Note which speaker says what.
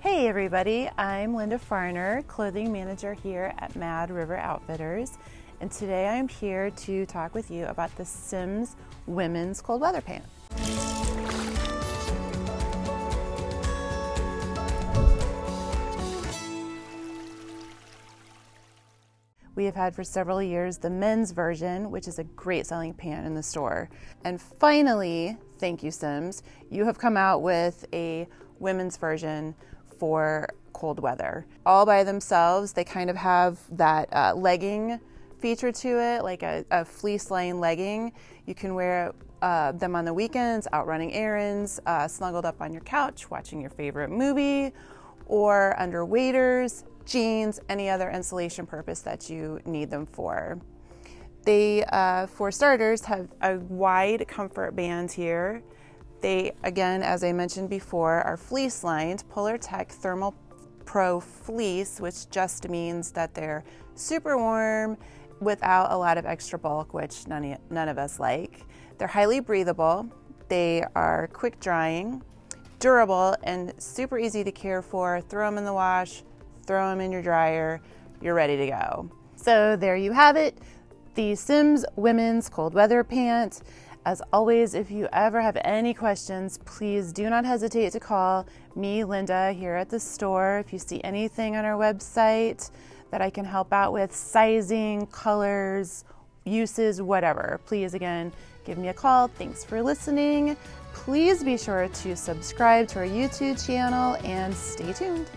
Speaker 1: Hey everybody, I'm Linda Farner, clothing manager here at Mad River Outfitters, and today I'm here to talk with you about the Simms women's cold weather pant. We have had for several years the men's version, which is a great selling pant in the store. And finally, thank you Simms, you have come out with a women's version for cold weather. All by themselves, they kind of have that legging feature to it, like a fleece lined legging. You can wear them on the weekends, out running errands, snuggled up on your couch, watching your favorite movie, or under waders, jeans, any other insulation purpose that you need them for. They, for starters, have a wide comfort band here. They, again, as I mentioned before, are fleece lined, Polartec ThermalPro fleece, which just means that they're super warm without a lot of extra bulk, which none of us like. They're highly breathable. They are quick drying, durable, and super easy to care for. Throw them in the wash, throw them in your dryer, you're ready to go. So there you have it, the Simms women's cold weather pant. As always, if you ever have any questions, please do not hesitate to call me, Linda, here at the store. If you see anything on our website that I can help out with, sizing, colors, uses, whatever, please, again, give me a call. Thanks for listening. Please be sure to subscribe to our YouTube channel and stay tuned.